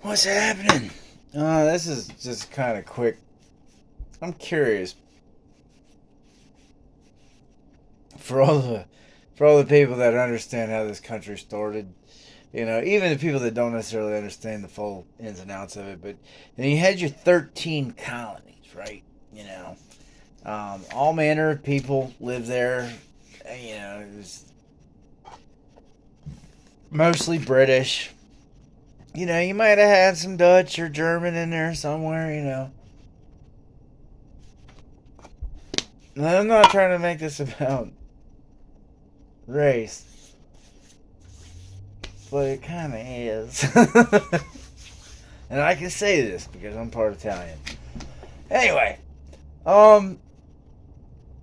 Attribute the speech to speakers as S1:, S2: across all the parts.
S1: What's happening? This is just kind of quick. I'm curious for all the people that understand how this country started. Even the people that don't necessarily understand the full ins and outs of it. But you had your 13 colonies, right? All manner of people live there. It was mostly British. You might have had some Dutch or German in there somewhere. I'm not trying to make this about race, but it kind of is. And I can say this because I'm part Italian. Anyway, um,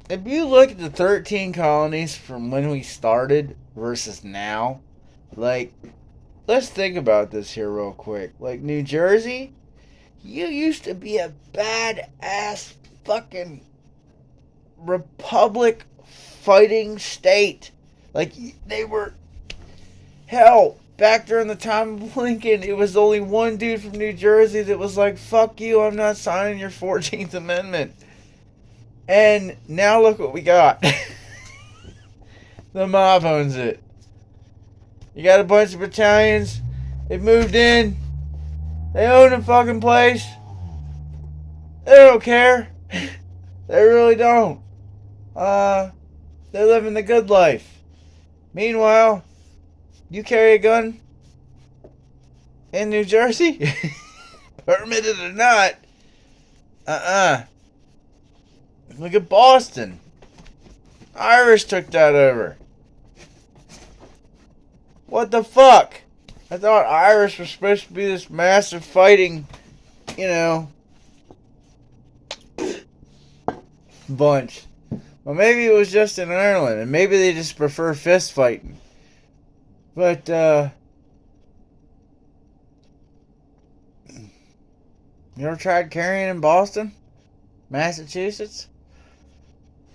S1: if you look at the 13 colonies from when we started versus now, like, let's think about this here real quick. Like, New Jersey, you used to be a badass fucking republic fighting state. Like, they were. Hell, back during the time of Lincoln, it was only one dude from New Jersey that was like, fuck you, I'm not signing your 14th Amendment. And now look what we got. The mob owns it. You got a bunch of Italians. They moved in. They own the fucking place. They don't care. They really don't. They're living the good life. Meanwhile, you carry a gun in New Jersey? Permitted or not. Look at Boston. Irish took that over. What the fuck? I thought Irish was supposed to be this massive fighting, bunch. Well, maybe it was just in Ireland, and maybe they just prefer fist fighting. But, you ever tried carrying in Boston? Massachusetts?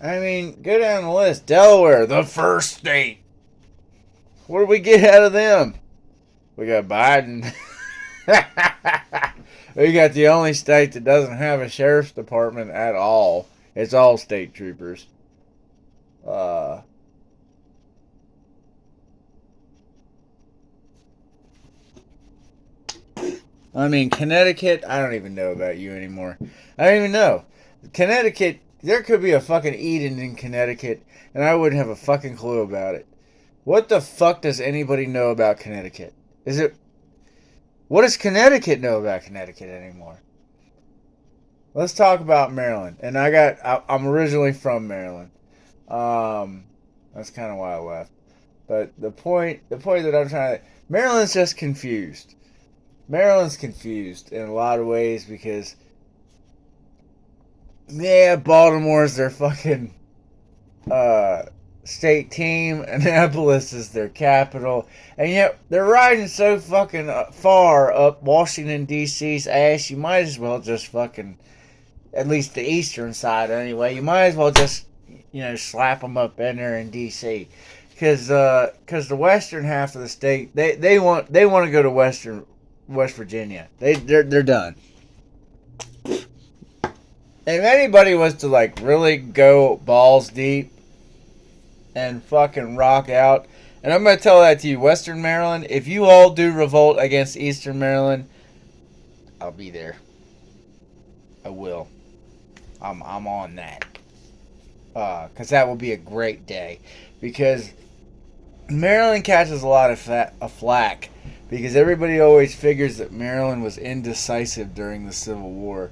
S1: I mean, go down the list. Delaware, the first state. What do we get out of them? We got Biden. We got the only state that doesn't have a sheriff's department at all. It's all state troopers. I mean, Connecticut, I don't even know about you anymore. I don't even know. Connecticut, there could be a fucking Eden in Connecticut, and I wouldn't have a fucking clue about it. What the fuck does anybody know about Connecticut? What does Connecticut know about Connecticut anymore? Let's talk about Maryland. And I'm originally from Maryland. That's kind of why I left. But the point that I'm trying to, Maryland's just confused. Maryland's confused in a lot of ways because, yeah, Baltimore's their fucking state team. Annapolis is their capital. And yet they're riding so fucking far up Washington, D.C.'s ass, you might as well just fucking, at least the eastern side anyway, you might as well just, slap them up in there in D.C. Because the western half of the state, they want to go to West Virginia. They're done. If anybody was to like really go balls deep and fucking rock out, and I'm gonna tell that to you, Western Maryland, if you all do revolt against Eastern Maryland, I'll be there. I will. I'm on that. Cause that will be a great day. Because Maryland catches a lot of flack because everybody always figures that Maryland was indecisive during the Civil War.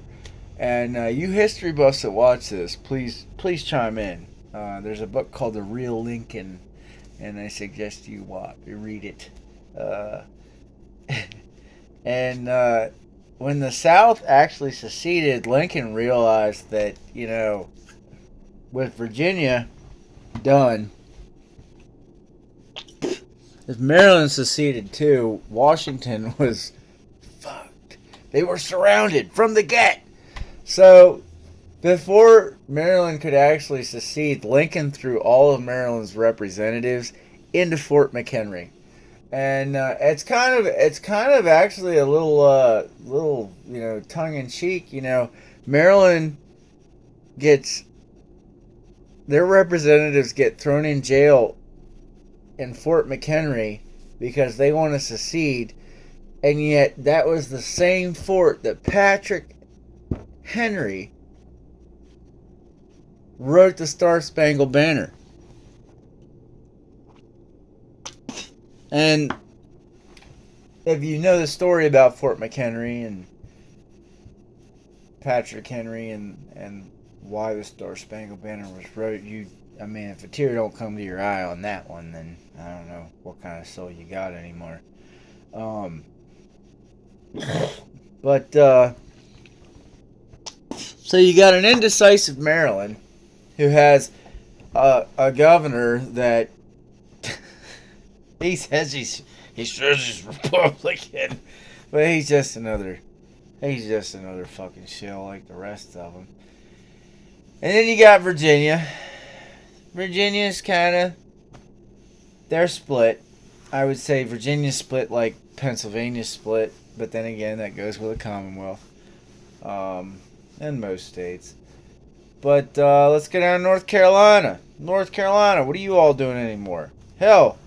S1: And you history buffs that watch this, please chime in. There's a book called The Real Lincoln, and I suggest you read it. And when the South actually seceded, Lincoln realized that, with Virginia done, if Maryland seceded too, Washington was fucked. They were surrounded from the get. So, before Maryland could actually secede, Lincoln threw all of Maryland's representatives into Fort McHenry. And it's kind of actually a little tongue in cheek. Maryland gets their representatives get thrown in jail in Fort McHenry because they want to secede, and yet that was the same fort that Patrick Henry wrote the Star Spangled Banner. And if you know the story about Fort McHenry and Patrick Henry and why the Star Spangled Banner was wrote, if a tear don't come to your eye on that one, then I don't know what kind of soul you got anymore. So you got an indecisive Maryland who has a governor that he says he's Republican, but he's just another fucking shill like the rest of them. And then you got Virginia. Virginia's kind of, they're split. I would say Virginia's split like Pennsylvania's split, but then again, that goes with a Commonwealth, and most states. But let's get down to North Carolina. North Carolina, what are you all doing anymore? Hell,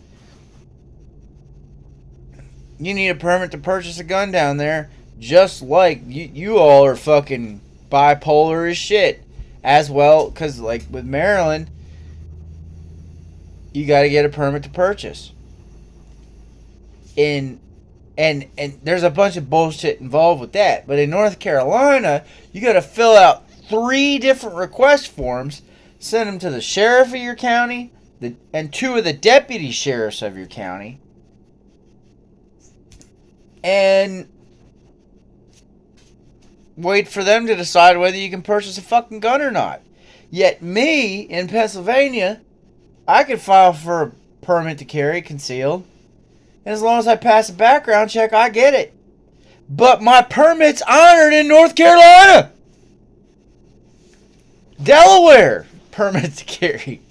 S1: you need a permit to purchase a gun down there, just like you all are fucking bipolar as shit. As well, because like with Maryland, you got to get a permit to purchase. And there's a bunch of bullshit involved with that. But in North Carolina, you got to fill out 3 different request forms, send them to the sheriff of your county, and 2 of the deputy sheriffs of your county, and wait for them to decide whether you can purchase a fucking gun or not. Yet me, in Pennsylvania, I could file for a permit to carry concealed. And as long as I pass a background check, I get it. But my permit's honored in North Carolina. Delaware, permit to carry.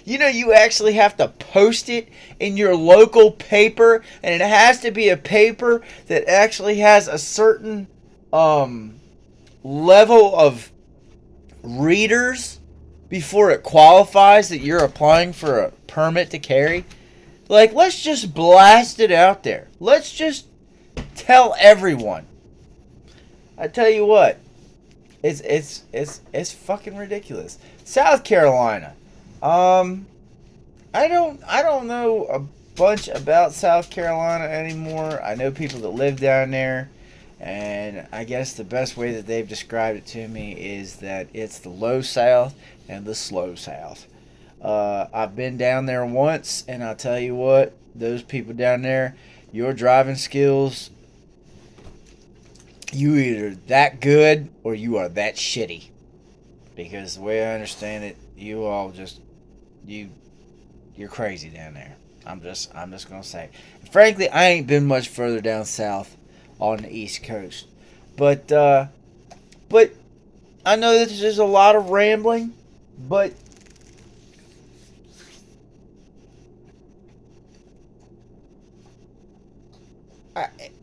S1: You actually have to post it in your local paper. And it has to be a paper that actually has a certain level of readers before it qualifies that you're applying for a permit to carry. Like, let's just blast it out there. Let's just tell everyone. I tell you what, it's fucking ridiculous. South Carolina. I don't know a bunch about South Carolina anymore. I know people that live down there. And I guess the best way that they've described it to me is that it's the low South and the slow South. I've been down there once, and I'll tell you what, those people down there, your driving skills, you either that good or you are that shitty. Because the way I understand it, you all just, you're crazy down there. I'm just gonna say. Frankly, I ain't been much further down south on the East Coast. But I know that there's a lot of rambling, but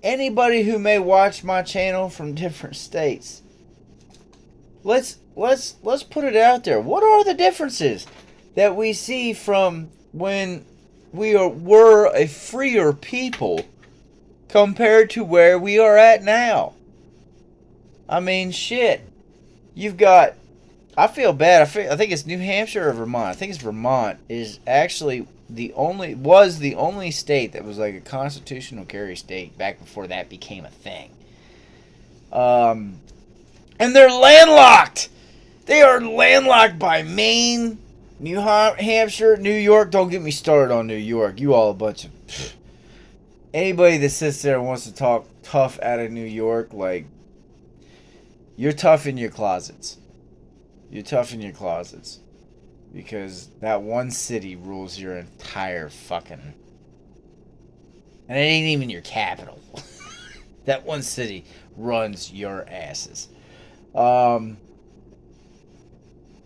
S1: anybody who may watch my channel from different states, let's put it out there. What are the differences that we see from when were a freer people compared to where we are at now? I mean, shit. You've got, I feel bad. I think it's New Hampshire or Vermont. I think it's Vermont is actually was the only state that was like a constitutional carry state back before that became a thing. And they're landlocked. They are landlocked by Maine, New Hampshire, New York. Don't get me started on New York. You all a bunch of anybody that sits there and wants to talk tough out of New York, like, you're tough in your closets. You're tough in your closets. Because that one city rules your entire fucking... And it ain't even your capital. That one city runs your asses.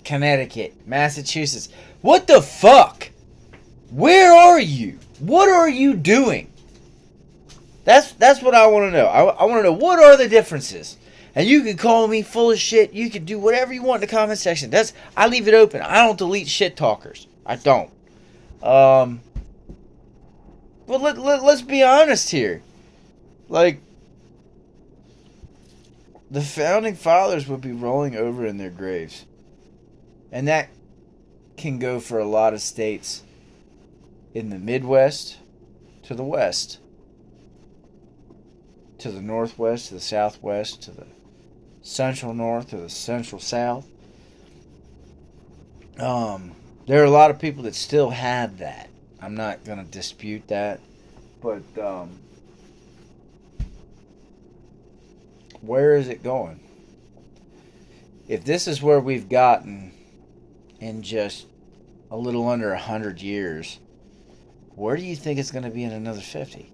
S1: Connecticut, Massachusetts. What the fuck? Where are you? What are you doing? That's what I want to know. I want to know, what are the differences? And you can call me full of shit. You can do whatever you want in the comment section. I leave it open. I don't delete shit talkers. I don't. But let's be honest here. Like, the founding fathers would be rolling over in their graves. And that can go for a lot of states in the Midwest to the West, to the Northwest, to the Southwest, to the Central North, to the Central South. There are a lot of people that still have that. I'm not going to dispute that. But where is it going? If this is where we've gotten in just a little under 100 years, where do you think it's going to be in another 50?